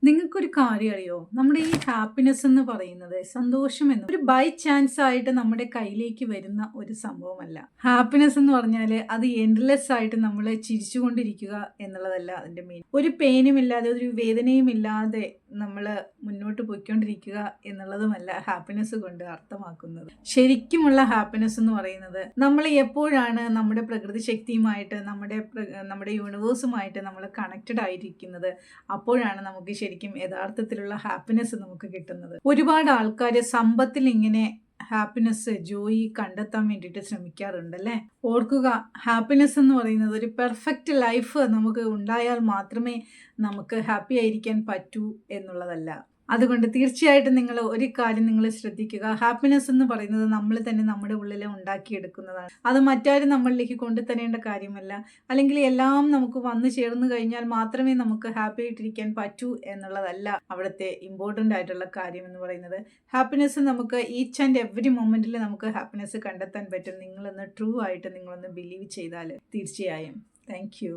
നിങ്ങൾക്കൊരു കാര്യം അറിയോ? നമ്മുടെ ഈ ഹാപ്പിനെസ് എന്ന് പറയുന്നത്, സന്തോഷം എന്ന് ഒരു ബൈ ചാൻസ് ആയിട്ട് നമ്മുടെ കയ്യിലേക്ക് വരുന്ന ഒരു സംഭവമല്ല. ഹാപ്പിനെസ് എന്ന് പറഞ്ഞാൽ അത് എൻഡ്ലെസ് ആയിട്ട് നമ്മൾ ചിരിച്ചുകൊണ്ടിരിക്കുക എന്നുള്ളതല്ല അതിൻ്റെ മെയിൻ. ഒരു പെയിനും ഇല്ലാതെ ഒരു വേദനയും ഇല്ലാതെ നമ്മൾ മുന്നോട്ട് പോയിക്കൊണ്ടിരിക്കുക എന്നുള്ളതുമല്ല ഹാപ്പിനെസ് കൊണ്ട് അർത്ഥമാക്കുന്നത്. ശരിക്കുമുള്ള ഹാപ്പിനെസ് എന്ന് പറയുന്നത് നമ്മൾ എപ്പോഴാണ് നമ്മുടെ പ്രകൃതി ശക്തിയുമായിട്ട് നമ്മുടെ യൂണിവേഴ്സുമായിട്ട് നമ്മൾ കണക്റ്റഡ് ആയിരിക്കുന്നത്, അപ്പോഴാണ് നമുക്ക് ശരിക്കും യഥാർത്ഥത്തിലുള്ള ഹാപ്പിനെസ് നമുക്ക് കിട്ടുന്നത്. ഒരുപാട് ആൾക്കാർ സമ്പത്തിൽ ഇങ്ങനെ ഹാപ്പിനെസ്, ജോയി കണ്ടെത്താൻ വേണ്ടിയിട്ട് ശ്രമിക്കാറുണ്ട് അല്ലേ? ഓർക്കുക, ഹാപ്പിനെസ് എന്ന് പറയുന്നത് ഒരു പെർഫെക്റ്റ് ലൈഫ് നമുക്ക് ഉണ്ടായാൽ മാത്രമേ നമുക്ക് ഹാപ്പി ആയിരിക്കാൻ പറ്റൂ എന്നുള്ളതല്ല. അതുകൊണ്ട് തീർച്ചയായിട്ടും നിങ്ങൾ ഒരു കാര്യം നിങ്ങൾ ശ്രദ്ധിക്കുക. ഹാപ്പിനെസ് എന്ന് പറയുന്നത് നമ്മൾ തന്നെ നമ്മുടെ ഉള്ളിൽ ഉണ്ടാക്കിയെടുക്കുന്നതാണ്. അത് മറ്റാരും നമ്മളിലേക്ക് കൊണ്ടുതരേണ്ട കാര്യമല്ല. അല്ലെങ്കിൽ എല്ലാം നമുക്ക് വന്നു ചേർന്ന് കഴിഞ്ഞാൽ മാത്രമേ നമുക്ക് ഹാപ്പി ആയിട്ടിരിക്കാൻ പറ്റൂ എന്നുള്ളതല്ല അവിടുത്തെ ഇമ്പോർട്ടൻ്റ് ആയിട്ടുള്ള കാര്യം എന്ന് പറയുന്നത്. ഹാപ്പിനെസ് നമുക്ക് ഈച്ച് ആൻഡ് എവറി മൊമെൻറ്റിൽ നമുക്ക് ഹാപ്പിനെസ് കണ്ടെത്താൻ പറ്റും. നിങ്ങളൊന്ന് ട്രൂ ആയിട്ട് നിങ്ങളൊന്ന് ബിലീവ് ചെയ്താൽ തീർച്ചയായും. Thank you.